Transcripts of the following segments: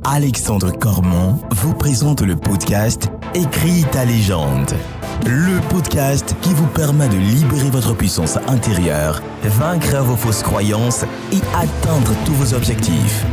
Alexandre Cormon vous présente le podcast Écris ta légende. Le podcast qui vous permet de libérer votre puissance intérieure, vaincre vos fausses croyances et atteindre tous vos objectifs.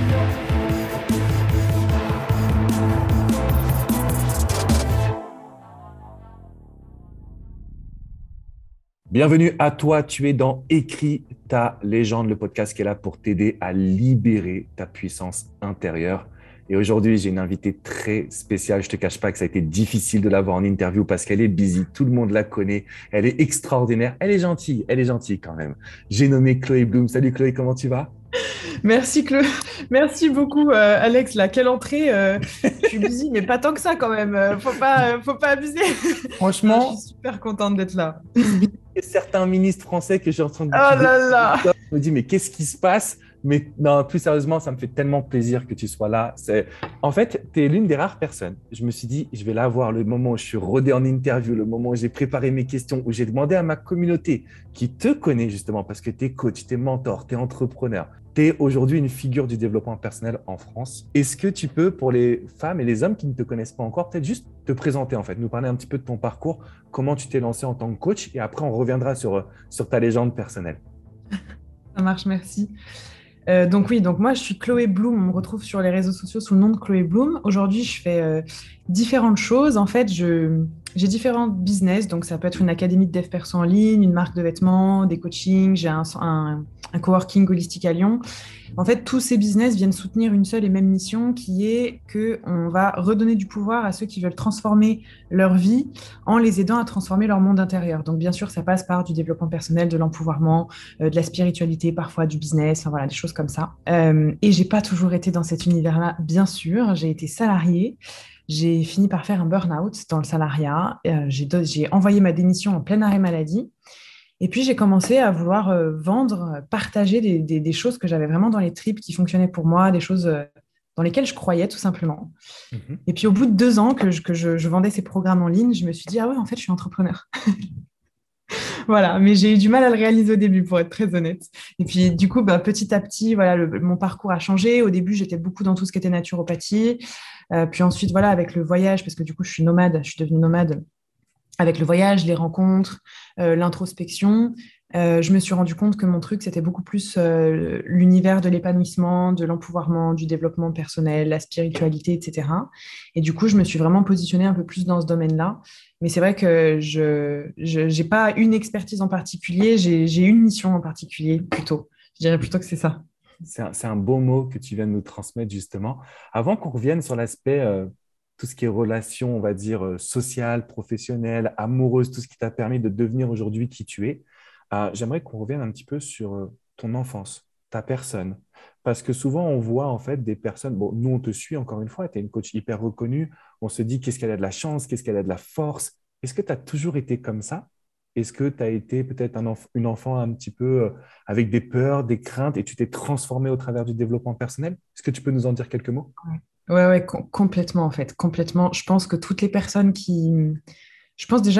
Bienvenue à toi, tu es dans Écris ta légende, le podcast qui est là pour t'aider à libérer ta puissance intérieure. Et aujourd'hui, j'ai une invitée très spéciale. Je ne te cache pas que ça a été difficile de l'avoir en interview parce qu'elle est busy. Tout le monde la connaît. Elle est extraordinaire. Elle est gentille quand même. J'ai nommé Chloé Bloom. Salut Chloé, comment tu vas? Merci Chloé. Merci beaucoup Alex. Là, quelle entrée. Je suis busy, mais pas tant que ça quand même. Faut pas abuser. Franchement, je suis super contente d'être là. Certains ministres français que j'ai entendu. Oh là là. Je me dis, mais qu'est-ce qui se passe? Mais non, plus sérieusement, ça me fait tellement plaisir que tu sois là. En fait, tu es l'une des rares personnes. Je me suis dit, je vais la voir le moment où je suis rodé en interview, le moment où j'ai préparé mes questions, où j'ai demandé à ma communauté qui te connaît justement parce que tu es coach, tu es mentor, tu es entrepreneur. Tu es aujourd'hui une figure du développement personnel en France. Est-ce que tu peux, pour les femmes et les hommes qui ne te connaissent pas encore, peut-être juste te présenter en fait, nous parler un petit peu de ton parcours, comment tu t'es lancé en tant que coach et après on reviendra sur ta légende personnelle. Ça marche, merci. Donc moi je suis Chloé Bloom, on me retrouve sur les réseaux sociaux sous le nom de Chloé Bloom. Aujourd'hui je fais différentes choses. En fait j'ai différents business, donc ça peut être une académie de dev perso en ligne, une marque de vêtements, des coachings, j'ai un coworking holistique à Lyon. En fait, tous ces business viennent soutenir une seule et même mission qui est qu'on va redonner du pouvoir à ceux qui veulent transformer leur vie en les aidant à transformer leur monde intérieur. Donc, bien sûr, ça passe par du développement personnel, de l'empouvoirment, de la spiritualité, parfois du business, enfin voilà, des choses comme ça. Et j'ai pas toujours été dans cet univers-là, bien sûr. J'ai été salariée. J'ai fini par faire un burn-out dans le salariat. J'ai envoyé ma démission en plein arrêt maladie. Et puis, j'ai commencé à vouloir vendre, partager des choses que j'avais vraiment dans les tripes qui fonctionnaient pour moi, des choses dans lesquelles je croyais tout simplement. Mm-hmm. Et puis, au bout de 2 ans que je vendais ces programmes en ligne, je me suis dit, ah ouais, en fait, je suis entrepreneur. Voilà, mais j'ai eu du mal à le réaliser au début, pour être très honnête. Et puis, du coup, petit à petit, voilà, mon parcours a changé. Au début, j'étais beaucoup dans tout ce qui était naturopathie. Puis ensuite, voilà, avec le voyage, parce que du coup, je suis devenue nomade. Avec le voyage, les rencontres, l'introspection, je me suis rendu compte que mon truc, c'était beaucoup plus l'univers de l'épanouissement, de l'empouvoirment, du développement personnel, la spiritualité, etc. Et du coup, je me suis vraiment positionnée un peu plus dans ce domaine-là. Mais c'est vrai que je n'ai pas une expertise en particulier, j'ai une mission en particulier plutôt. Je dirais plutôt que c'est ça. C'est un beau mot que tu viens de nous transmettre justement. Avant qu'on revienne sur l'aspect... tout ce qui est relations, on va dire, sociales, professionnelles, amoureuses, tout ce qui t'a permis de devenir aujourd'hui qui tu es. J'aimerais qu'on revienne un petit peu sur ton enfance, ta personne. Parce que souvent, on voit en fait des personnes, bon, nous, on te suit encore une fois, tu es une coach hyper reconnue, on se dit qu'est-ce qu'elle a de la chance, qu'est-ce qu'elle a de la force. Est-ce que tu as toujours été comme ça? Est-ce que tu as été peut-être une enfant un petit peu avec des peurs, des craintes et tu t'es transformée au travers du développement personnel? Est-ce que tu peux nous en dire quelques mots? Ouais, complètement en fait, complètement. Je pense déjà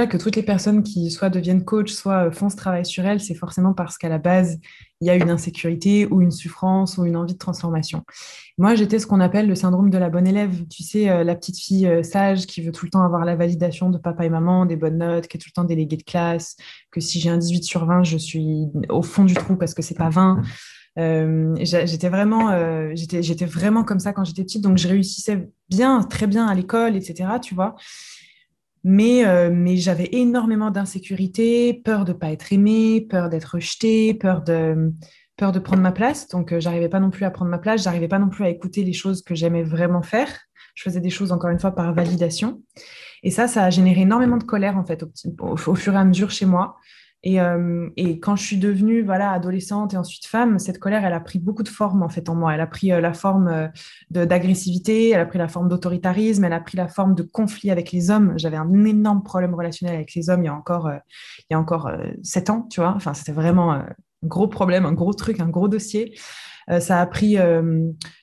que toutes les personnes qui soit deviennent coach, soit font ce travail sur elles, c'est forcément parce qu'à la base, il y a une insécurité ou une souffrance ou une envie de transformation. Moi, j'étais ce qu'on appelle le syndrome de la bonne élève. Tu sais, la petite fille sage qui veut tout le temps avoir la validation de papa et maman, des bonnes notes, qui est tout le temps déléguée de classe, que si j'ai un 18 sur 20, je suis au fond du trou parce que c'est pas 20. J'étais vraiment comme ça quand j'étais petite, donc je réussissais bien, très bien à l'école, etc. Tu vois, mais j'avais énormément d'insécurité, peur de pas être aimée, peur d'être rejetée, peur de prendre ma place. Donc j'arrivais pas non plus à prendre ma place, j'arrivais pas non plus à écouter les choses que j'aimais vraiment faire. Je faisais des choses encore une fois par validation, et ça a généré énormément de colère en fait au fur et à mesure chez moi. Et quand je suis devenue adolescente et ensuite femme, cette colère, elle a pris beaucoup de formes en fait en moi. Elle a pris la forme d'agressivité, elle a pris la forme d'autoritarisme, elle a pris la forme de conflit avec les hommes. J'avais un énorme problème relationnel avec les hommes il y a encore 7 ans, tu vois. Enfin, c'était vraiment un gros problème, un gros truc, un gros dossier. Ça a pris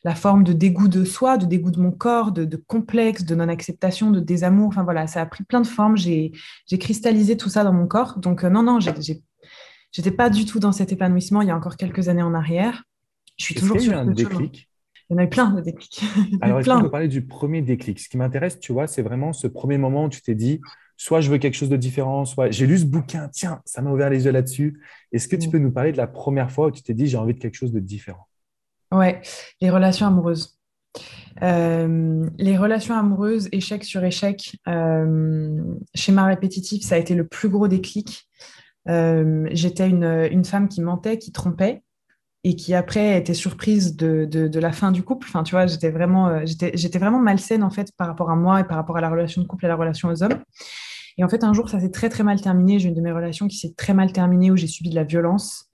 la forme de dégoût de soi, de dégoût de mon corps, de complexe, de non-acceptation, de désamour. Enfin voilà, ça a pris plein de formes. J'ai cristallisé tout ça dans mon corps. Donc non, j'étais pas du tout dans cet épanouissement il y a encore quelques années en arrière. Je suis toujours sur un déclic? Il y en a eu plein de déclics. Il y en a eu Alors, est-ce qu'on plein. peut parler du premier déclic? Ce qui m'intéresse, tu vois, c'est vraiment ce premier moment où tu t'es dit, soit je veux quelque chose de différent, soit j'ai lu ce bouquin, tiens, ça m'a ouvert les yeux là-dessus. Est-ce que tu peux nous parler de la première fois où tu t'es dit, j'ai envie de quelque chose de différent? Ouais, les relations amoureuses. Les relations amoureuses, échec sur échec, schéma répétitif, ça a été le plus gros déclic. J'étais une femme qui mentait, qui trompait et qui après était surprise de la fin du couple. Enfin, tu vois, j'étais vraiment malsaine en fait par rapport à moi et par rapport à la relation de couple et la relation aux hommes. Et en fait, un jour, ça s'est très très mal terminé. J'ai une de mes relations qui s'est très mal terminée où j'ai subi de la violence.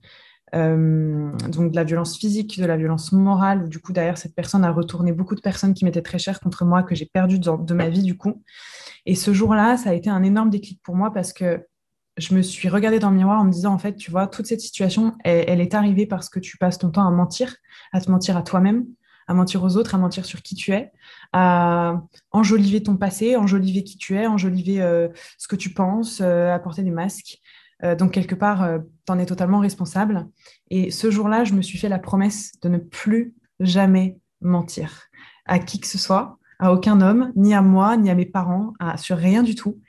Donc de la violence physique, de la violence morale, où du coup, derrière, cette personne a retourné beaucoup de personnes qui m'étaient très chères contre moi, que j'ai perdues de ma vie, du coup. Et ce jour-là, ça a été un énorme déclic pour moi parce que je me suis regardée dans le miroir en me disant, en fait, tu vois, toute cette situation, elle est arrivée parce que tu passes ton temps à te mentir à toi-même, à mentir aux autres, à mentir sur qui tu es, à enjoliver ton passé, enjoliver qui tu es, enjoliver ce que tu penses, à porter des masques. Donc, quelque part, tu en es totalement responsable. Et ce jour-là, je me suis fait la promesse de ne plus jamais mentir à qui que ce soit, à aucun homme, ni à moi, ni à mes parents, sur rien du tout.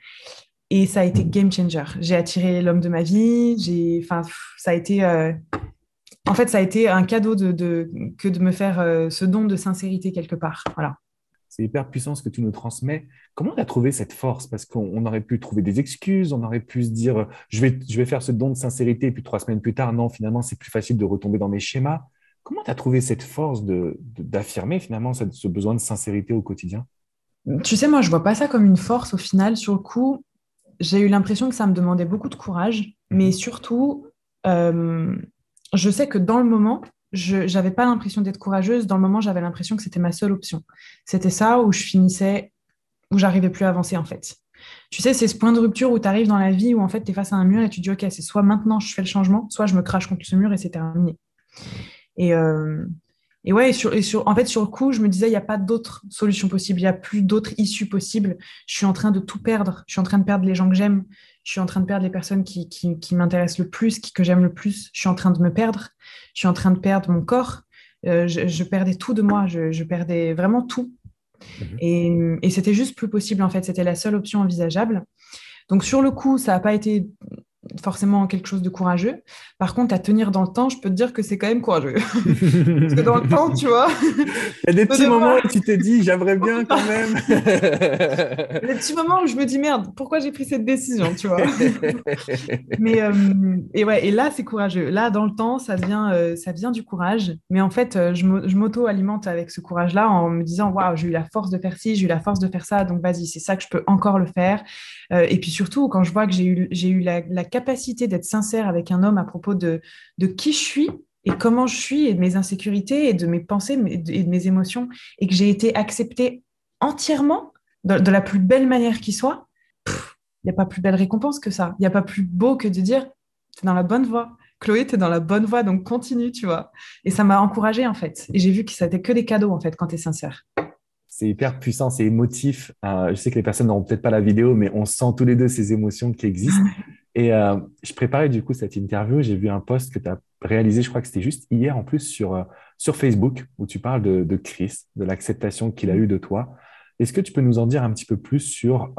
Et ça a été game changer. J'ai attiré l'homme de ma vie. Enfin, ça a été, en fait, ça a été un cadeau que de me faire ce don de sincérité quelque part. Voilà. C'est hyper puissant ce que tu nous transmets. Comment tu as trouvé cette force? Parce qu'on aurait pu trouver des excuses, on aurait pu se dire, je vais faire ce don de sincérité, et puis 3 semaines plus tard, non, finalement, c'est plus facile de retomber dans mes schémas. Comment tu as trouvé cette force d'affirmer finalement ce besoin de sincérité au quotidien? Tu sais, moi, je vois pas ça comme une force au final. Sur le coup, j'ai eu l'impression que ça me demandait beaucoup de courage, mais Mhm. surtout, euh, je sais que dans le moment, je n'avais pas l'impression d'être courageuse. Dans le moment, j'avais l'impression que c'était ma seule option. C'était ça où je finissais, où j'arrivais plus à avancer en fait. Tu sais, c'est ce point de rupture où tu arrives dans la vie où en fait tu es face à un mur et tu dis ok, c'est soit maintenant je fais le changement, soit je me crache contre ce mur et c'est terminé. Et, euh, et ouais, en fait, sur le coup, je me disais, il n'y a pas d'autre solution possible, il n'y a plus d'autre issue possible. Je suis en train de tout perdre. Je suis en train de perdre les gens que j'aime. Je suis en train de perdre les personnes qui m'intéressent le plus, que j'aime le plus. Je suis en train de me perdre. Je suis en train de perdre mon corps. Je perdais tout de moi. Je perdais vraiment tout. Mhm. Et c'était juste plus possible, en fait. C'était la seule option envisageable. Donc, sur le coup, ça n'a pas été forcément quelque chose de courageux. Par contre, à tenir dans le temps, je peux te dire que c'est quand même courageux. Parce que dans le temps, tu vois, Il y a des tu peux petits moments où devoir. tu te dis, j'aimerais bien quand même. Il y a des petits moments où je me dis merde, pourquoi j'ai pris cette décision, tu vois. Mais et ouais, et là c'est courageux. Là dans le temps, ça vient du courage. Mais en fait, je m'auto-alimente avec ce courage-là en me disant waouh, j'ai eu la force de faire ci, j'ai eu la force de faire ça. Donc vas-y, c'est ça que je peux encore le faire. Et puis surtout quand je vois que j'ai eu la capacité d'être sincère avec un homme à propos de qui je suis. Et comment je suis, et de mes insécurités, et de mes pensées, et de mes émotions, et que j'ai été acceptée entièrement, de la plus belle manière qui soit, il n'y a pas plus belle récompense que ça. Il n'y a pas plus beau que de dire, tu es dans la bonne voie. Chloé, tu es dans la bonne voie, donc continue, tu vois. Et ça m'a encouragée, en fait. Et j'ai vu que ça n'était que des cadeaux, en fait, quand tu es sincère. C'est hyper puissant, c'est émotif. Je sais que les personnes n'auront peut-être pas la vidéo, mais on sent tous les deux ces émotions qui existent. Et je préparais du coup cette interview, j'ai vu un post que tu as réalisé, je crois que c'était juste hier en plus sur Facebook, où tu parles de Chris, de l'acceptation qu'il a eue de toi. Est-ce que tu peux nous en dire un petit peu plus sur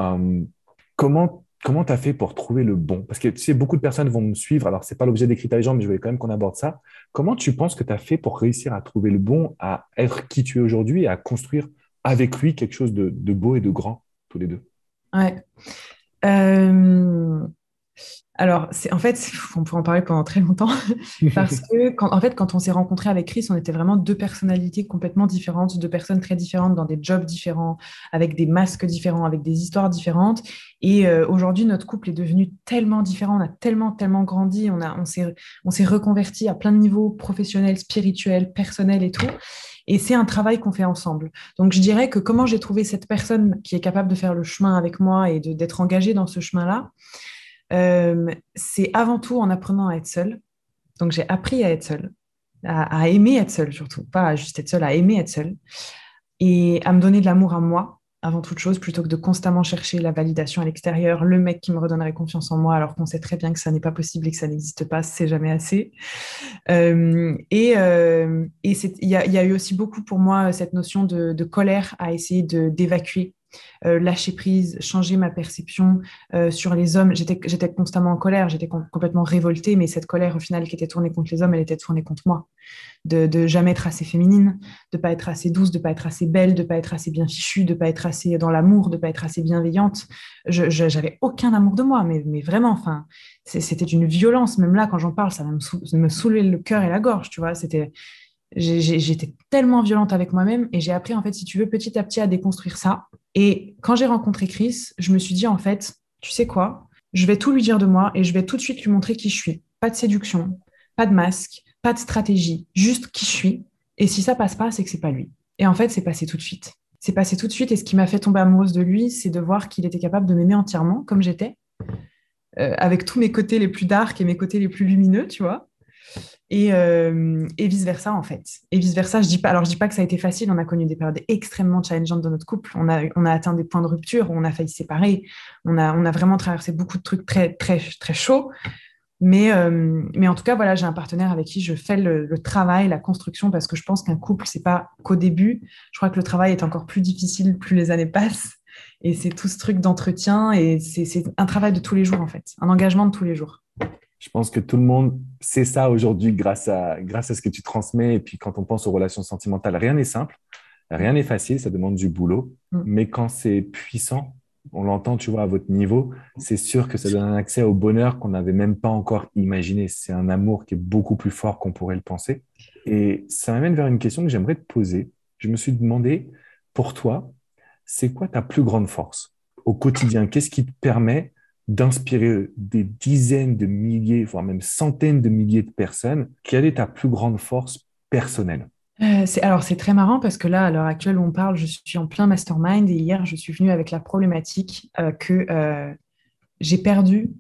comment tu as fait pour trouver le bon? Parce que tu sais, beaucoup de personnes vont me suivre, alors c'est pas l'objet des critères mais je voulais quand même qu'on aborde ça. Comment tu penses que tu as fait pour réussir à trouver le bon, à être qui tu es aujourd'hui et à construire avec lui quelque chose de beau et de grand, tous les deux? Ouais. Euh, Alors, en fait, on pourrait en parler pendant très longtemps, parce que en fait, quand on s'est rencontrés avec Chris, on était vraiment deux personnalités complètement différentes, deux personnes très différentes, dans des jobs différents, avec des masques différents, avec des histoires différentes. Et aujourd'hui, notre couple est devenu tellement différent, on a tellement, tellement grandi, on s'est reconverti à plein de niveaux professionnels, spirituels, personnels et tout. Et c'est un travail qu'on fait ensemble. Donc, je dirais que comment j'ai trouvé cette personne qui est capable de faire le chemin avec moi et d'être engagée dans ce chemin-là, c'est avant tout en apprenant à être seule. Donc, j'ai appris à être seule, à aimer être seule surtout, pas à juste être seule, à aimer être seule et à me donner de l'amour à moi, avant toute chose, plutôt que de constamment chercher la validation à l'extérieur, le mec qui me redonnerait confiance en moi, alors qu'on sait très bien que ça n'est pas possible et que ça n'existe pas, c'est jamais assez. Il y a eu aussi beaucoup pour moi cette notion de colère à essayer d'évacuer, lâcher prise, changer ma perception sur les hommes. J'étais constamment en colère, j'étais complètement révoltée, mais cette colère au final qui était tournée contre les hommes, elle était tournée contre moi. De jamais être assez féminine, de pas être assez douce, de pas être assez belle, de pas être assez bien fichue, de pas être assez dans l'amour, de pas être assez bienveillante. J'avais aucun amour de moi, mais vraiment, enfin, c'était une violence. Même là, quand j'en parle, ça me soulevait le cœur et la gorge, tu vois. J'étais tellement violente avec moi-même et j'ai appris, en fait, si tu veux, petit à petit à déconstruire ça. Et quand j'ai rencontré Chris, je me suis dit, en fait, tu sais quoi, je vais tout lui dire de moi et je vais tout de suite lui montrer qui je suis. Pas de séduction, pas de masque, pas de stratégie, juste qui je suis. Et si ça passe pas, c'est que c'est pas lui. Et en fait, c'est passé tout de suite. C'est passé tout de suite et ce qui m'a fait tomber amoureuse de lui, c'est de voir qu'il était capable de m'aimer entièrement comme j'étais, avec tous mes côtés les plus dark et mes côtés les plus lumineux, tu vois. Et vice-versa, en fait. Et vice-versa, je dis pas que ça a été facile, on a connu des périodes extrêmement challengeantes dans notre couple, on a atteint des points de rupture, on a failli se séparer, on a vraiment traversé beaucoup de trucs très, très, très chauds, mais en tout cas, voilà, j'ai un partenaire avec qui je fais le travail, la construction, parce que je pense qu'un couple, c'est pas qu'au début, je crois que le travail est encore plus difficile plus les années passent, et c'est tout ce truc d'entretien, et c'est un travail de tous les jours, en fait, un engagement de tous les jours. Je pense que tout le monde sait ça aujourd'hui grâce à ce que tu transmets. Et puis, quand on pense aux relations sentimentales, rien n'est simple, rien n'est facile, ça demande du boulot. Mm. Mais quand c'est puissant, on l'entend, tu vois, à votre niveau, c'est sûr que ça donne un accès au bonheur qu'on n'avait même pas encore imaginé. C'est un amour qui est beaucoup plus fort qu'on pourrait le penser. Et ça m'amène vers une question que j'aimerais te poser. Je me suis demandé, pour toi, c'est quoi ta plus grande force au quotidien? Qu'est-ce qui te permet d'inspirer des dizaines de milliers, voire même centaines de milliers de personnes? Quelle est ta plus grande force personnelle? Alors, c'est très marrant parce que là, à l'heure actuelle où on parle, je suis en plein mastermind et hier, je suis venue avec la problématique que j'ai perdu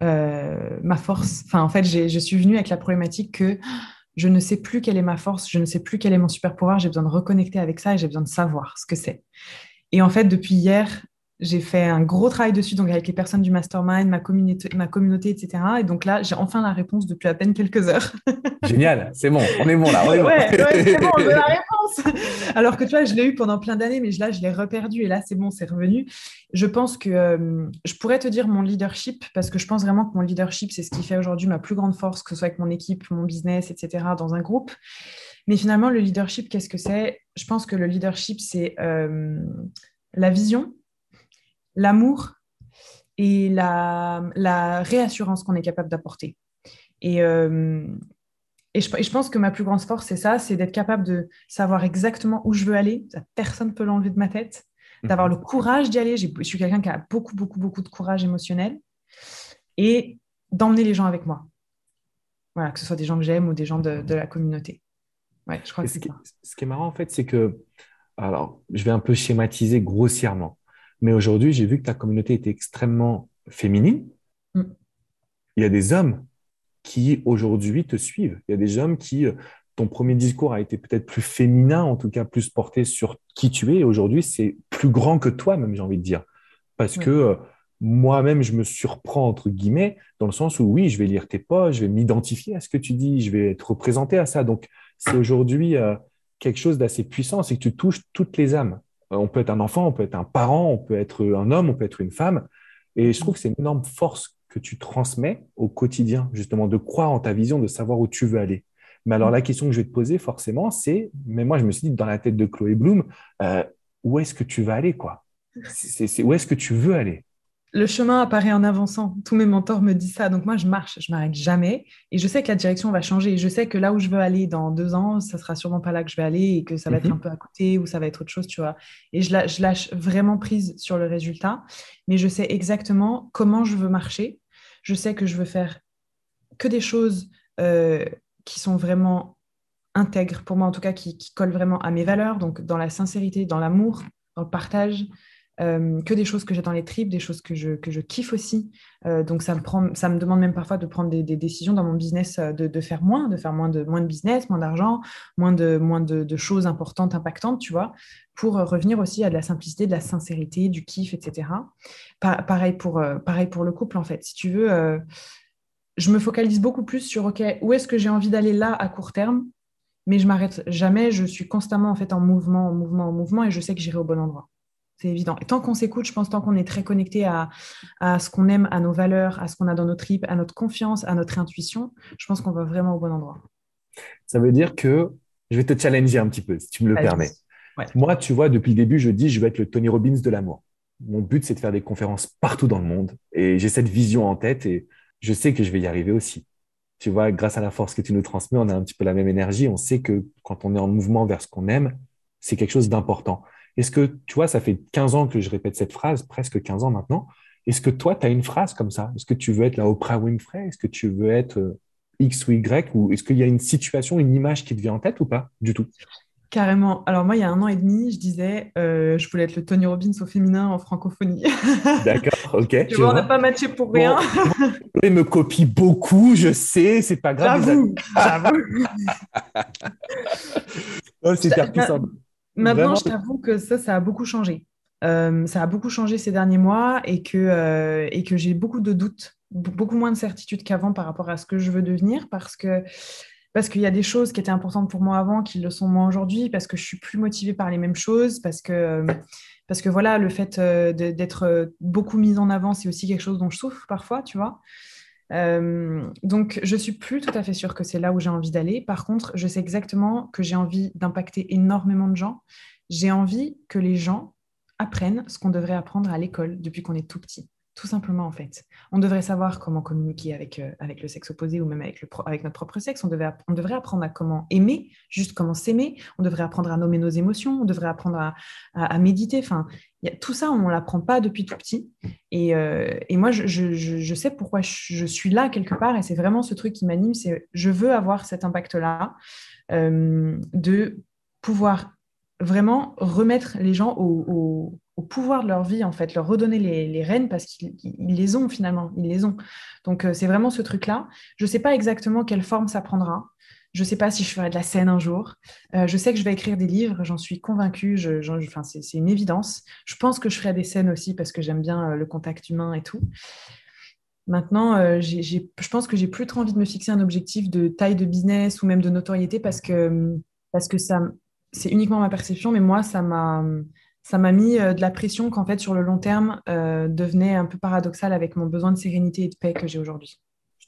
ma force. Enfin, en fait, je suis venue avec la problématique que je ne sais plus quelle est ma force, je ne sais plus quel est mon super pouvoir, j'ai besoin de reconnecter avec ça et j'ai besoin de savoir ce que c'est. Et en fait, depuis hier, j'ai fait un gros travail dessus, donc avec les personnes du mastermind, ma communauté, etc. Et donc là, j'ai enfin la réponse depuis à peine quelques heures. Génial, c'est bon, on est bon là, on est bon. Ouais, ouais, c'est bon, j'ai la réponse. Alors que tu vois, je l'ai eu pendant plein d'années, mais là, je l'ai reperdu et là, c'est bon, c'est revenu. Je pense que je pourrais te dire mon leadership, parce que je pense vraiment que mon leadership, c'est ce qui fait aujourd'hui ma plus grande force, que ce soit avec mon équipe, mon business, etc., dans un groupe. Mais finalement, le leadership, qu'est-ce que c'est? Je pense que le leadership, c'est la vision, l'amour et la réassurance qu'on est capable d'apporter. Et, euh, et je pense que ma plus grande force, c'est ça, c'est d'être capable de savoir exactement où je veux aller. Ça, personne ne peut l'enlever de ma tête. D'avoir le courage d'y aller. Je suis quelqu'un qui a beaucoup, beaucoup, beaucoup de courage émotionnel. Et d'emmener les gens avec moi. Voilà, que ce soit des gens que j'aime ou des gens de la communauté. Ouais, je crois Et que c'est ça. ce qui est marrant, en fait, c'est que, alors, je vais un peu schématiser grossièrement, mais aujourd'hui, j'ai vu que ta communauté était extrêmement féminine. Mm. Il y a des hommes qui aujourd'hui te suivent. Il y a des hommes qui, ton premier discours a été peut-être plus féminin, en tout cas plus porté sur qui tu es. Et aujourd'hui, c'est plus grand que toi, même, j'ai envie de dire. Parce que Ouais. moi-même, je me surprends, entre guillemets, dans le sens où oui, je vais lire tes posts, je vais m'identifier à ce que tu dis, je vais être représenté à ça. Donc, c'est aujourd'hui quelque chose d'assez puissant, c'est que tu touches toutes les âmes. On peut être un enfant, on peut être un parent, on peut être un homme, on peut être une femme. Et je trouve que c'est une énorme force que tu transmets au quotidien, justement, de croire en ta vision, de savoir où tu veux aller. Mais alors, la question que je vais te poser, forcément, c'est, mais moi, je me suis dit, dans la tête de Chloé Bloom, euh, où est-ce que tu vas aller, quoi? Où est-ce que tu veux aller? Le chemin apparaît en avançant. Tous mes mentors me disent ça. Donc moi, je marche, je m'arrête jamais. Et je sais que la direction va changer. Et je sais que là où je veux aller dans 2 ans, ça sera sûrement pas là que je vais aller et que ça va être un Mhm. peu à côté ou ça va être autre chose, tu vois. Et je lâche vraiment prise sur le résultat. Mais je sais exactement comment je veux marcher. Je sais que je veux faire que des choses qui sont vraiment intègres pour moi, en tout cas, qui collent vraiment à mes valeurs. Donc dans la sincérité, dans l'amour, dans le partage, que des choses que j'ai dans les tripes, des choses que je kiffe aussi. Donc, ça me demande même parfois de prendre des décisions dans mon business, de faire moins de business, moins d'argent, moins de choses importantes, impactantes, tu vois, pour revenir aussi à de la simplicité, de la sincérité, du kiff, etc. Pareil pour le couple, en fait. Si tu veux, je me focalise beaucoup plus sur, OK, où est-ce que j'ai envie d'aller là à court terme, mais je m'arrête jamais, je suis constamment en fait en mouvement, et je sais que j'irai au bon endroit. C'est évident. Et tant qu'on s'écoute, je pense, tant qu'on est très connecté à ce qu'on aime, à nos valeurs, à ce qu'on a dans nos tripes, à notre confiance, à notre intuition, je pense qu'on va vraiment au bon endroit. Ça veut dire que je vais te challenger un petit peu, si tu me le Vas-y. permets. Ouais. Moi, tu vois, depuis le début, je dis, je veux être le Tony Robbins de l'amour. Mon but, c'est de faire des conférences partout dans le monde. Et j'ai cette vision en tête et je sais que je vais y arriver aussi. Tu vois, grâce à la force que tu nous transmets, on a un petit peu la même énergie. On sait que quand on est en mouvement vers ce qu'on aime, c'est quelque chose d'important. Est-ce que, tu vois, ça fait 15 ans que je répète cette phrase, presque 15 ans maintenant. Est-ce que toi, tu as une phrase comme ça? Est-ce que tu veux être la Oprah Winfrey? Est-ce que tu veux être X ou Y? Ou est-ce qu'il y a une situation, une image qui te vient en tête ou pas? Du tout. Carrément. Alors moi, il y a 1 an et demi, je disais, je voulais être le Tony Robbins au féminin en francophonie. D'accord, ok, Tu je vois, on n'a vois. pas matché pour Bon, rien. il me copie beaucoup, je sais, c'est pas grave, les amis. J'avoue. Oh, c'est Je hyper t'a- puissant. Maintenant, Vraiment, je t'avoue que ça a beaucoup changé. Ça a beaucoup changé ces derniers mois et que j'ai beaucoup de doutes, beaucoup moins de certitude qu'avant par rapport à ce que je veux devenir parce qu'il y a des choses qui étaient importantes pour moi avant qui le sont moins aujourd'hui, parce que je suis plus motivée par les mêmes choses, parce que voilà, le fait d'être beaucoup mise en avant, c'est aussi quelque chose dont je souffre parfois, tu vois. Donc, je suis plus tout à fait sûre que c'est là où j'ai envie d'aller. Par contre, je sais exactement que j'ai envie d'impacter énormément de gens. J'ai envie que les gens apprennent ce qu'on devrait apprendre à l'école depuis qu'on est tout petit. Tout simplement, en fait. On devrait savoir comment communiquer avec le sexe opposé ou même avec notre propre sexe. On devrait apprendre à comment aimer, juste comment s'aimer. On devrait apprendre à nommer nos émotions. On devrait apprendre à méditer. Enfin, tout ça, on ne l'apprend pas depuis tout petit. Et moi, je sais pourquoi je suis là quelque part. Et c'est vraiment ce truc qui m'anime. C'est je veux avoir cet impact-là de pouvoir vraiment remettre les gens au pouvoir de leur vie, en fait, leur redonner les rênes parce qu'ils les ont finalement, ils les ont. Donc, c'est vraiment ce truc-là. Je ne sais pas exactement quelle forme ça prendra. Je ne sais pas si je ferai de la scène un jour. Je sais que je vais écrire des livres, j'en suis convaincue, enfin, c'est une évidence. Je pense que je ferai des scènes aussi parce que j'aime bien le contact humain et tout. Maintenant, je pense que j'ai plus trop envie de me fixer un objectif de taille de business ou même de notoriété parce que ça, c'est uniquement ma perception, mais moi, ça m'a mis de la pression qu'en fait, sur le long terme, devenait un peu paradoxal avec mon besoin de sérénité et de paix que j'ai aujourd'hui.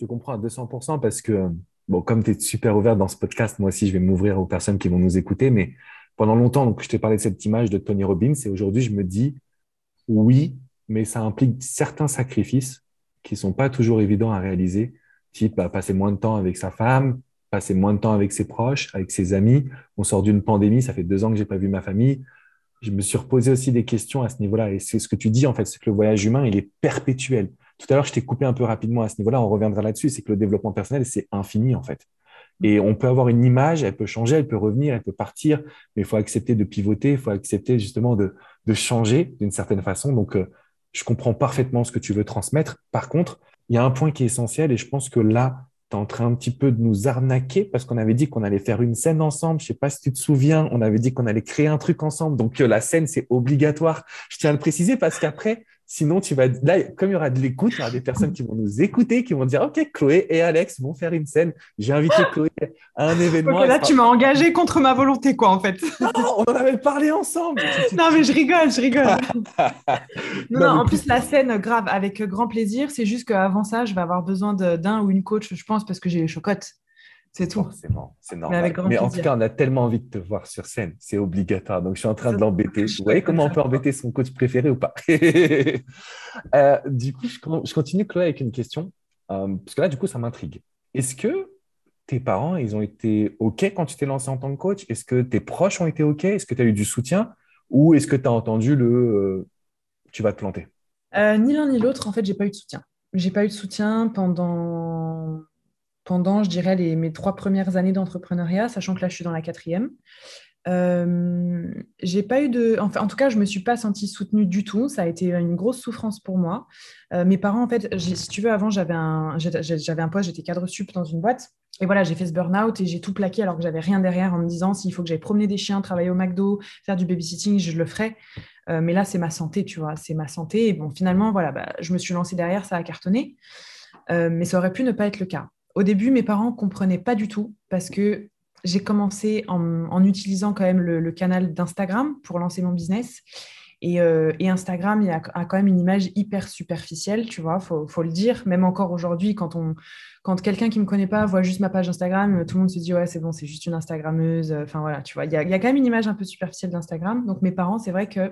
je te comprends à 200% parce que, bon, comme tu es super ouvert dans ce podcast, moi aussi, je vais m'ouvrir aux personnes qui vont nous écouter. Mais pendant longtemps, donc, je t'ai parlé de cette image de Tony Robbins et aujourd'hui, je me dis oui, mais ça implique certains sacrifices qui sont pas toujours évidents à réaliser, type bah, passer moins de temps avec sa femme, passer moins de temps avec ses proches, avec ses amis. On sort d'une pandémie, ça fait 2 ans que j'ai pas vu ma famille. Je me suis reposé aussi des questions à ce niveau-là. Et c'est ce que tu dis, en fait, c'est que le voyage humain, il est perpétuel. Tout à l'heure, je t'ai coupé un peu rapidement à ce niveau-là. On reviendra là-dessus. C'est que le développement personnel, c'est infini, en fait. Et on peut avoir une image, elle peut changer, elle peut revenir, elle peut partir, mais il faut accepter de pivoter, il faut accepter justement de changer d'une certaine façon. Donc, je comprends parfaitement ce que tu veux transmettre. Par contre, il y a un point qui est essentiel et je pense que là, tu es en train un petit peu de nous arnaquer parce qu'on avait dit qu'on allait faire une scène ensemble. Je sais pas si tu te souviens, on avait dit qu'on allait créer un truc ensemble. Donc, la scène, c'est obligatoire. Je tiens à le préciser parce qu'après, sinon, là, comme il y aura de l'écoute, il y aura des personnes qui vont nous écouter, qui vont dire, OK, Chloé et Alex vont faire une scène. J'ai invité Chloé à un Ok, événement. là, tu m'as engagée contre ma volonté, quoi, en fait. Non, on en avait parlé ensemble. Non, mais je rigole, je rigole. Non, non, Non, mais en plus. plus, la scène, grave, avec grand plaisir. C'est juste qu'avant ça, je vais avoir besoin d'un ou une coach, je pense, parce que j'ai les chocottes. C'est tout. Forcément, c'est Mais avec normal. grand Mais en tout plaisir. cas, on a tellement envie de te voir sur scène. C'est obligatoire. Donc, je suis en train Ça, de c'est l'embêter. Vous voyez chouette de comment on faire peut ça. embêter son coach préféré ou pas? Du coup, je continue, Chloé, avec une question. Parce que là, du coup, ça m'intrigue. Est-ce que tes parents, ils ont été OK quand tu t'es lancé en tant que coach? Est-ce que tes proches ont été OK? Est-ce que tu as eu du soutien? Ou est-ce que tu as entendu tu vas te planter? Ni l'un ni l'autre, en fait, j'ai pas eu de soutien. J'ai pas eu de soutien pendant je dirais, mes 3 premières années d'entrepreneuriat, sachant que là, je suis dans la quatrième. J'ai pas eu de... Enfin, en tout cas, je me suis pas sentie soutenue du tout. Ça a été une grosse souffrance pour moi. Mes parents, en fait, si tu veux, avant, j'avais un poste, j'étais cadre sup dans une boîte. Et voilà, j'ai fait ce burn-out et j'ai tout plaqué alors que j'avais rien derrière en me disant s'il faut que j'aille promener des chiens, travailler au McDo, faire du babysitting, je le ferai. Mais là, c'est ma santé, tu vois, c'est ma santé. Et bon, finalement, voilà, bah, je me suis lancée derrière, ça a cartonné. Mais ça aurait pu ne pas être le cas. Au début, mes parents ne comprenaient pas du tout parce que j'ai commencé en utilisant quand même le canal d'Instagram pour lancer mon business. Et Instagram, a quand même une image hyper superficielle, tu vois, faut le dire. Même encore aujourd'hui, quand quelqu'un qui ne me connaît pas voit juste ma page Instagram, tout le monde se dit, ouais, c'est bon, c'est juste une Instagrammeuse. Enfin voilà, tu vois, il y a quand même une image un peu superficielle d'Instagram. Donc mes parents, c'est vrai qu'il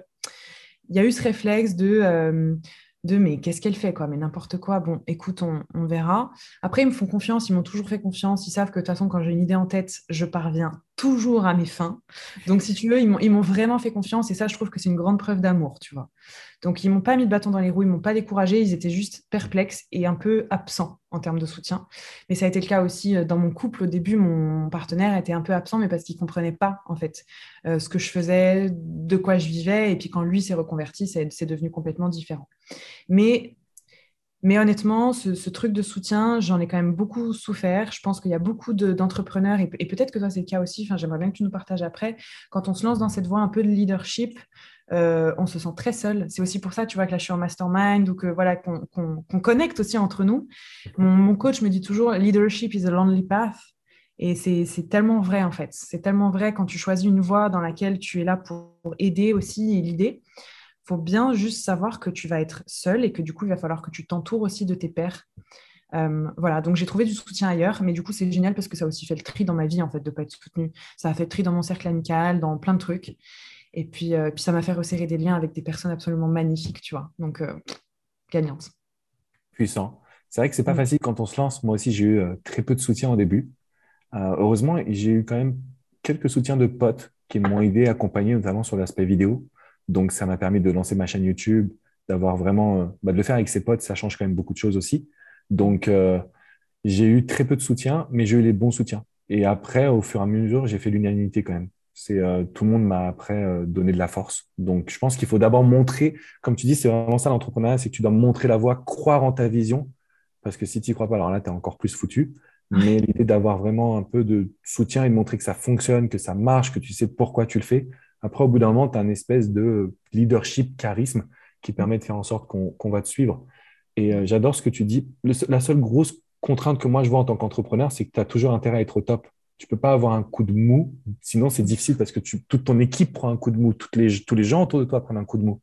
y a eu ce réflexe de mais qu'est-ce qu'elle fait quoi? Mais n'importe quoi. Bon, écoute, on verra. Après, ils me font confiance, ils m'ont toujours fait confiance. Ils savent que de toute façon, quand j'ai une idée en tête, je parviens toujours à mes fins. Donc, si tu veux, ils m'ont vraiment fait confiance et ça, je trouve que c'est une grande preuve d'amour, tu vois. Donc, ils m'ont pas mis de bâton dans les roues, ils m'ont pas découragé, ils étaient juste perplexes et un peu absents en termes de soutien. Mais ça a été le cas aussi dans mon couple. Au début, mon partenaire était un peu absent, mais parce qu'il comprenait pas en fait ce que je faisais, de quoi je vivais. Et puis quand lui s'est reconverti, c'est devenu complètement différent. Mais, mais honnêtement, ce truc de soutien, j'en ai quand même beaucoup souffert. Je pense qu'il y a beaucoup d'entrepreneurs, et peut-être que toi, c'est le cas aussi, enfin, j'aimerais bien que tu nous partages après, quand on se lance dans cette voie un peu de leadership, on se sent très seul. C'est aussi pour ça, tu vois, que là, je suis en mastermind ou que, voilà, qu'on connecte aussi entre nous. Mon coach me dit toujours, leadership is a lonely path. Et c'est tellement vrai, en fait. C'est tellement vrai quand tu choisis une voie dans laquelle tu es là pour aider aussi et l'idée faut bien juste savoir que tu vas être seul et que du coup, il va falloir que tu t'entoures aussi de tes pairs. Voilà, donc j'ai trouvé du soutien ailleurs, mais du coup, c'est génial parce que ça a aussi fait le tri dans ma vie, en fait, de ne pas être soutenue. Ça a fait le tri dans mon cercle amical, dans plein de trucs. Et puis ça m'a fait resserrer des liens avec des personnes absolument magnifiques, tu vois. Donc, gagnante. Puissant. C'est vrai que c'est pas Mm. facile quand on se lance. Moi aussi, j'ai eu très peu de soutien au début. Heureusement, j'ai eu quand même quelques soutiens de potes qui m'ont aidé, accompagné notamment sur l'aspect vidéo. Donc, ça m'a permis de lancer ma chaîne YouTube, d'avoir vraiment, de le faire avec ses potes, ça change quand même beaucoup de choses aussi. Donc, j'ai eu très peu de soutien, mais j'ai eu les bons soutiens. Et après, au fur et à mesure, j'ai fait l'unanimité quand même. Tout le monde m'a après donné de la force. Donc, je pense qu'il faut d'abord montrer, comme tu dis, c'est vraiment ça l'entrepreneuriat, c'est que tu dois montrer la voie, croire en ta vision. Parce que si tu n'y crois pas, alors là, tu es encore plus foutu. Mais Ouais. l'idée d'avoir vraiment un peu de soutien et de montrer que ça fonctionne, que ça marche, que tu sais pourquoi tu le fais. Après, au bout d'un moment, tu as une espèce de leadership, charisme qui permet de faire en sorte qu'on va te suivre. Et j'adore ce que tu dis. La seule grosse contrainte que moi, je vois en tant qu'entrepreneur, c'est que tu as toujours intérêt à être au top. Tu peux pas avoir un coup de mou, sinon c'est difficile parce que toute ton équipe prend un coup de mou, tous les gens autour de toi prennent un coup de mou.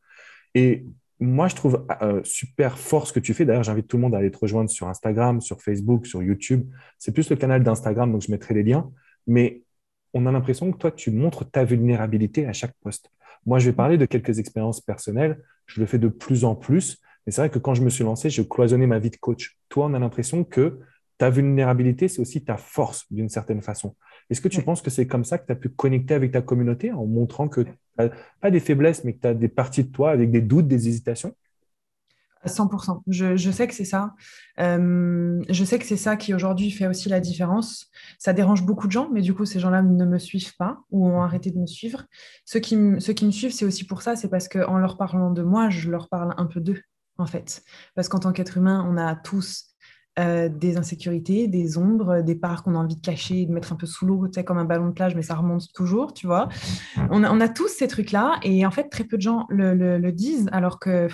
Et moi, je trouve super fort ce que tu fais. D'ailleurs, j'invite tout le monde à aller te rejoindre sur Instagram, sur Facebook, sur YouTube. C'est plus le canal d'Instagram, donc je mettrai les liens. Mais on a l'impression que toi, tu montres ta vulnérabilité à chaque poste. Moi, je vais parler de quelques expériences personnelles. Je le fais de plus en plus. Mais c'est vrai que quand je me suis lancé, je cloisonnais ma vie de coach. Toi, on a l'impression que ta vulnérabilité, c'est aussi ta force d'une certaine façon. Est-ce que tu Ouais. penses que c'est comme ça que tu as pu connecter avec ta communauté en montrant que tu n'as pas des faiblesses, mais que tu as des parties de toi avec des doutes, des hésitations? 100%. Je sais que c'est ça. Je sais que c'est ça qui aujourd'hui fait aussi la différence. Ça dérange beaucoup de gens, mais du coup, ces gens-là ne me suivent pas ou ont arrêté de me suivre. Ceux qui me suivent, c'est aussi pour ça, c'est parce qu'en leur parlant de moi, je leur parle un peu d'eux, en fait. Parce qu'en tant qu'être humain, on a tous des insécurités, des ombres, des parts qu'on a envie de cacher, de mettre un peu sous l'eau, tu sais, comme un ballon de plage, mais ça remonte toujours, tu vois. On a tous ces trucs-là, et en fait, très peu de gens le disent, alors que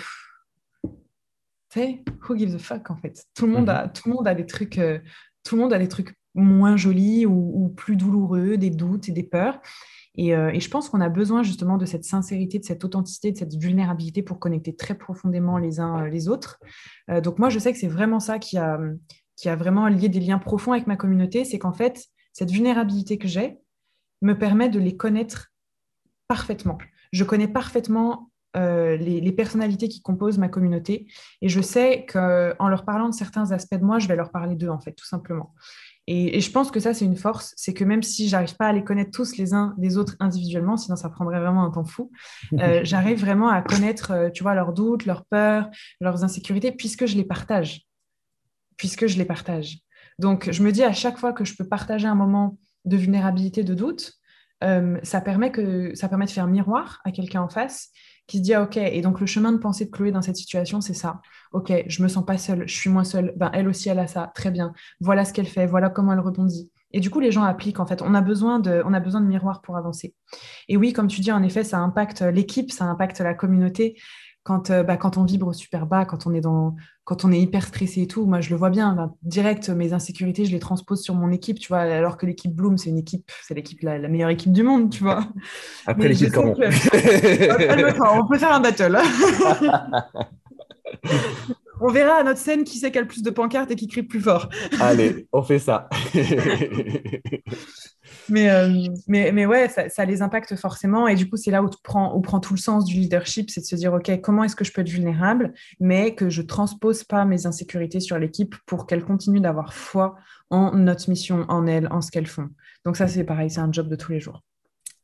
tu sais, who gives a fuck en fait. Mhm. Tout le monde a des trucs, tout le monde a des trucs moins jolis ou plus douloureux, des doutes et des peurs. Et je pense qu'on a besoin justement de cette sincérité, de cette authenticité, de cette vulnérabilité pour connecter très profondément les uns les autres. Donc moi, je sais que c'est vraiment ça qui a vraiment lié des liens profonds avec ma communauté, c'est qu'en fait, cette vulnérabilité que j'ai me permet de les connaître parfaitement. Je connais parfaitement les personnalités qui composent ma communauté et je sais qu'en leur parlant de certains aspects de moi, je vais leur parler d'eux, en fait, tout simplement. Et je pense que ça, c'est une force, c'est que même si j'arrive pas à les connaître tous les uns des autres individuellement, sinon ça prendrait vraiment un temps fou, j'arrive vraiment à connaître, tu vois, leurs doutes, leurs peurs, leurs insécurités, puisque je les partage. Puisque je les partage. Donc, je me dis à chaque fois que je peux partager un moment de vulnérabilité, de doute, ça permet de faire miroir à quelqu'un en face qui se dit, ah, OK, et donc le chemin de pensée de Chloé dans cette situation, c'est ça. OK, je me sens pas seule, je suis moins seule. Ben, elle aussi, elle a ça. Très bien. Voilà ce qu'elle fait, voilà comment elle rebondit. Et du coup, les gens appliquent, en fait. On a besoin de miroir pour avancer. Et oui, comme tu dis, en effet, ça impacte l'équipe, ça impacte la communauté. Quand on vibre super bas, quand on est hyper stressé et tout, moi, je le vois bien. Ben, direct, mes insécurités, je les transpose sur mon équipe, tu vois, alors que l'équipe Bloom, c'est l'équipe, la meilleure équipe du monde, tu vois. Après Mais je l'équipe sais comment? que... Calme-toi, on peut faire un battle. On verra à notre scène qui c'est qui a le plus de pancartes et qui crie plus fort. Allez, on fait ça. Mais ouais, ça les impacte forcément. Et du coup, c'est là où prend tout le sens du leadership, c'est de se dire, OK, comment est-ce que je peux être vulnérable, mais que je ne transpose pas mes insécurités sur l'équipe pour qu'elle continue d'avoir foi en notre mission, en elle, en ce qu'elles font. Donc ça, c'est pareil, c'est un job de tous les jours.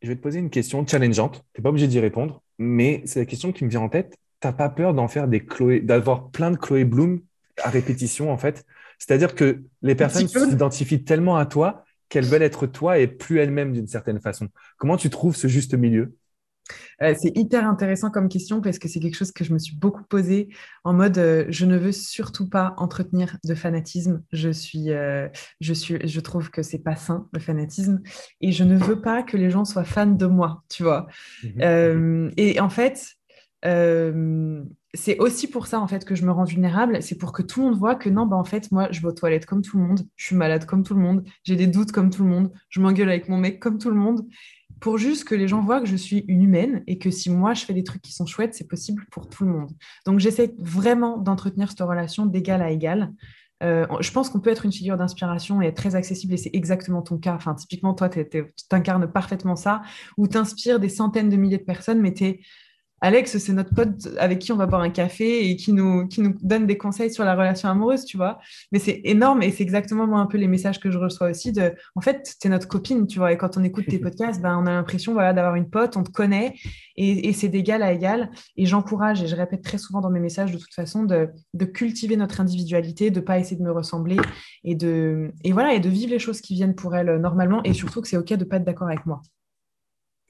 Je vais te poser une question challengeante. Tu n'es pas obligé d'y répondre, mais c'est la question qui me vient en tête. Tu n'as pas peur d'en faire d'avoir plein de Chloé Bloom à répétition, en fait? C'est-à-dire que les Un petit personnes peu. s'identifient tellement à toi qu'elles veulent être toi et plus elles-mêmes d'une certaine façon. Comment tu trouves ce juste milieu? C'est hyper intéressant comme question parce que c'est quelque chose que je me suis beaucoup posé en mode je ne veux surtout pas entretenir de fanatisme. Je trouve que c'est pas sain le fanatisme et je ne veux pas que les gens soient fans de moi, tu vois. Mhm. Et en fait, c'est aussi pour ça en fait que je me rends vulnérable. C'est pour que tout le monde voit que non, bah en fait moi je vais aux toilettes comme tout le monde, je suis malade comme tout le monde, j'ai des doutes comme tout le monde, je m'engueule avec mon mec comme tout le monde pour juste que les gens voient que je suis une humaine et que si moi je fais des trucs qui sont chouettes, c'est possible pour tout le monde. Donc j'essaie vraiment d'entretenir cette relation d'égal à égal. Je pense qu'on peut être une figure d'inspiration et être très accessible et c'est exactement ton cas. Enfin, typiquement, toi, tu incarnes parfaitement ça, où tu inspires des centaines de milliers de personnes, mais tu es Alex, c'est notre pote avec qui on va boire un café et qui nous donne des conseils sur la relation amoureuse, tu vois. Mais c'est énorme et c'est exactement moi un peu les messages que je reçois aussi en fait, t'es notre copine, tu vois. Et quand on écoute tes podcasts, ben, on a l'impression, voilà, d'avoir une pote, on te connaît et c'est d'égal à égal. Et j'encourage et je répète très souvent dans mes messages de toute façon de cultiver notre individualité, de pas essayer de me ressembler et de vivre les choses qui viennent pour elle normalement et surtout que c'est OK de pas être d'accord avec moi.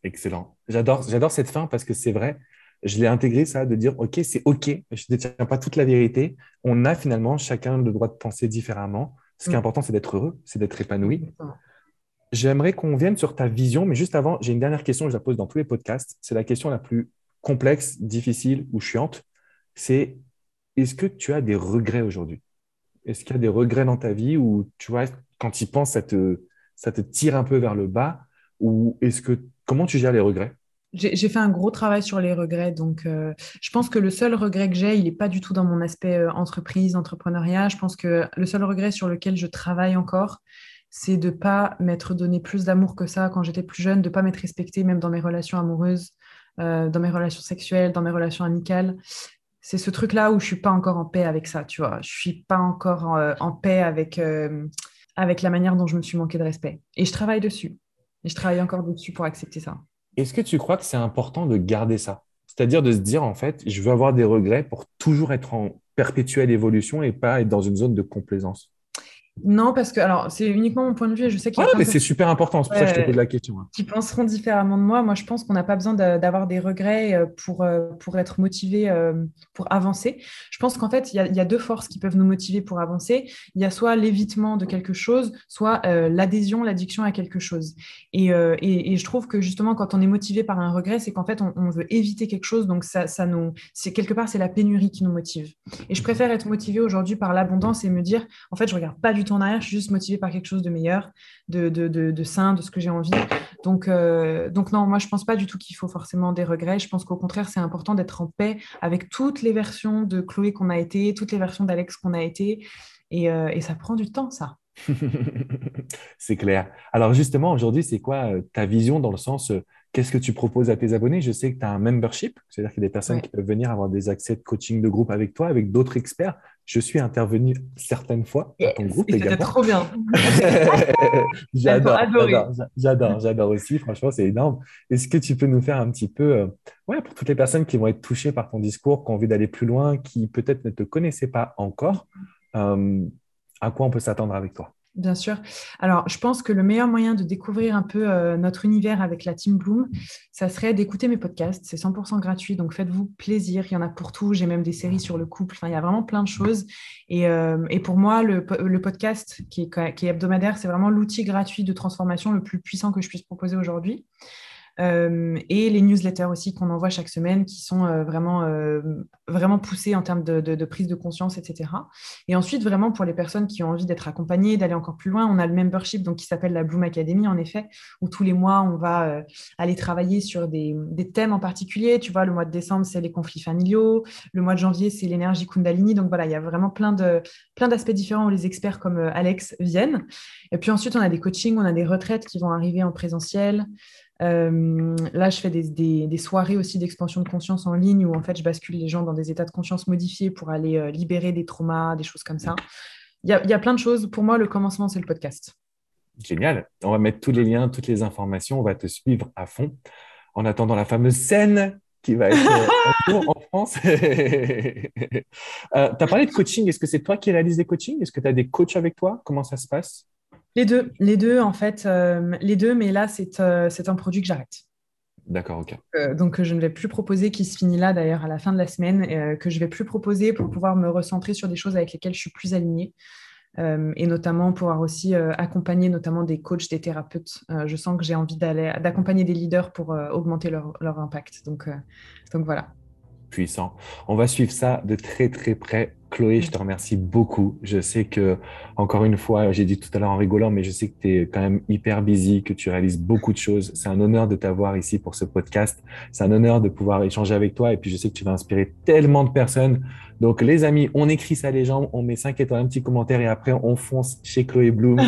Excellent. J'adore cette fin parce que c'est vrai. Je l'ai intégré, ça, de dire, OK, c'est OK, je ne détiens pas toute la vérité. On a finalement chacun le droit de penser différemment. Ce qui est Mm. important, c'est d'être heureux, c'est d'être épanoui. Exactement. J'aimerais qu'on vienne sur ta vision, mais juste avant, j'ai une dernière question, je la pose dans tous les podcasts. C'est la question la plus complexe, difficile ou chiante. C'est, est-ce que tu as des regrets aujourd'hui? Est-ce qu'il y a des regrets dans ta vie où, tu vois, quand tu y penses, ça te tire un peu vers le bas? Ou comment tu gères les regrets? J'ai fait un gros travail sur les regrets, donc je pense que le seul regret que j'ai, il n'est pas du tout dans mon aspect entreprise, entrepreneuriat. Je pense que le seul regret sur lequel je travaille encore, c'est de ne pas m'être donné plus d'amour que ça quand j'étais plus jeune, de ne pas m'être respectée même dans mes relations amoureuses, dans mes relations sexuelles, dans mes relations amicales. C'est ce truc-là où je ne suis pas encore en paix avec ça, tu vois. Je ne suis pas encore en paix avec la manière dont je me suis manqué de respect. Et je travaille dessus. Et je travaille encore dessus pour accepter ça. Est-ce que tu crois que c'est important de garder ça? C'est-à-dire de se dire, en fait, je veux avoir des regrets pour toujours être en perpétuelle évolution et pas être dans une zone de complaisance. Non, parce que, alors, c'est uniquement mon point de vue et je sais qu'il Ah, y a plein de mais c'est personnes super important, c'est pour ça que je te pose ouais, la question, hein. qui penseront différemment de moi. Moi, je pense qu'on n'a pas besoin d'avoir des regrets pour être motivé, pour avancer. Je pense qu'en fait, il y a deux forces qui peuvent nous motiver pour avancer. Il y a soit l'évitement de quelque chose, soit l'adhésion, l'addiction à quelque chose. Et je trouve que justement, quand on est motivé par un regret, c'est qu'en fait, on veut éviter quelque chose. Donc, quelque part, c'est la pénurie qui nous motive. Et je préfère être motivée aujourd'hui par l'abondance et me dire, en fait, je ne regarde pas du tout en arrière, je suis juste motivée par quelque chose de meilleur, de sain, de ce que j'ai envie. Donc non, moi, je ne pense pas du tout qu'il faut forcément des regrets. Je pense qu'au contraire, c'est important d'être en paix avec toutes les versions de Chloé qu'on a été, toutes les versions d'Alex qu'on a été. Et ça prend du temps, ça. C'est clair. Alors justement, aujourd'hui, c'est quoi ta vision dans le sens, qu'est-ce que tu proposes à tes abonnés? Je sais que tu as un membership, c'est-à-dire qu'il y a des personnes Ouais. qui peuvent venir avoir des accès de coaching de groupe avec toi, avec d'autres experts. Je suis intervenu certaines fois à Yes. ton groupe Et c'était également. trop bien. Elles ont J'adore, adoré. j'adore aussi. Franchement, c'est énorme. Est-ce que tu peux nous faire un petit peu, ouais, pour toutes les personnes qui vont être touchées par ton discours, qui ont envie d'aller plus loin, qui peut-être ne te connaissaient pas encore, euh, à quoi on peut s'attendre avec toi? Bien sûr. Alors, je pense que le meilleur moyen de découvrir un peu notre univers avec la Team Bloom, ça serait d'écouter mes podcasts. C'est 100% gratuit, donc faites-vous plaisir. Il y en a pour tout. J'ai même des séries sur le couple. Enfin, il y a vraiment plein de choses. Et pour moi, le podcast qui est hebdomadaire, c'est vraiment l'outil gratuit de transformation le plus puissant que je puisse proposer aujourd'hui. Et les newsletters aussi qu'on envoie chaque semaine qui sont vraiment poussées en termes de prise de conscience, etc. Et ensuite, vraiment pour les personnes qui ont envie d'être accompagnées, d'aller encore plus loin, on a le membership donc, qui s'appelle la Bloom Academy, en effet, où tous les mois, on va aller travailler sur des thèmes en particulier. Tu vois, le mois de décembre, c'est les conflits familiaux. Le mois de janvier, c'est l'énergie Kundalini. Donc voilà, il y a vraiment plein d'aspects différents où les experts comme Alex viennent. Et puis ensuite, on a des coachings, on a des retraites qui vont arriver en présentiel. Là, je fais des soirées aussi d'expansion de conscience en ligne où en fait, je bascule les gens dans des états de conscience modifiés pour aller libérer des traumas, des choses comme ça. Il y a plein de choses. Pour moi, le commencement, c'est le podcast. Génial. On va mettre tous les liens, toutes les informations. On va te suivre à fond en attendant la fameuse scène qui va être un jour en France. Tu as parlé de coaching. Est-ce que c'est toi qui réalises des coachings? Est-ce que tu as des coachs avec toi? Comment ça se passe? Les deux en fait, les deux, mais là, c'est un produit que j'arrête. D'accord, ok. Donc, je ne vais plus proposer, qui se finit là d'ailleurs à la fin de la semaine, que je vais plus proposer pour pouvoir me recentrer sur des choses avec lesquelles je suis plus alignée. Et notamment pouvoir aussi accompagner notamment des coachs, des thérapeutes. Je sens que j'ai envie d'accompagner des leaders pour augmenter leur impact. Donc voilà. Puissant. On va suivre ça de très très près. Chloé, je te remercie beaucoup. Je sais que, encore une fois, j'ai dit tout à l'heure en rigolant, mais je sais que tu es quand même hyper busy, que tu réalises beaucoup de choses. C'est un honneur de t'avoir ici pour ce podcast. C'est un honneur de pouvoir échanger avec toi. Et puis, je sais que tu vas inspirer tellement de personnes. Donc, les amis, on écrit sa légende, on met 5 étoiles, un petit commentaire et après, on fonce chez Chloé Bloom.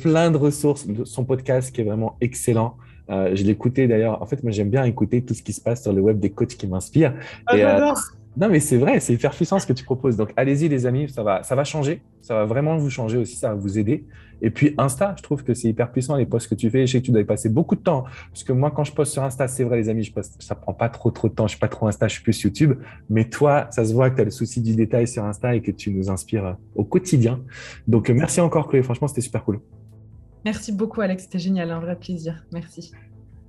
Plein de ressources. Son podcast qui est vraiment excellent. Je l'écoutais d'ailleurs. En fait, moi, j'aime bien écouter tout ce qui se passe sur le web des coachs qui m'inspirent. Et, J'adore. non, mais c'est vrai, c'est hyper puissant ce que tu proposes. Donc, allez-y, les amis, ça va changer. Ça va vraiment vous changer aussi, ça va vous aider. Et puis, Insta, je trouve que c'est hyper puissant, les posts que tu fais. Je sais que tu dois y passer beaucoup de temps. Parce que moi, quand je poste sur Insta, c'est vrai, les amis, ça prend pas trop de temps. Je suis pas trop Insta, je suis plus YouTube. Mais toi, ça se voit que tu as le souci du détail sur Insta et que tu nous inspires au quotidien. Donc, merci encore, Chloé. Franchement, c'était super cool. Merci beaucoup, Alex. C'était génial, un vrai plaisir. Merci.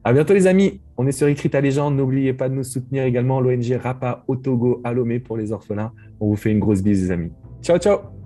À bientôt les amis, on est sur Écrit ta légende. N'oubliez pas de nous soutenir également l'ONG Rapa au Togo à Lomé pour les orphelins. On vous fait une grosse bise les amis. Ciao ciao.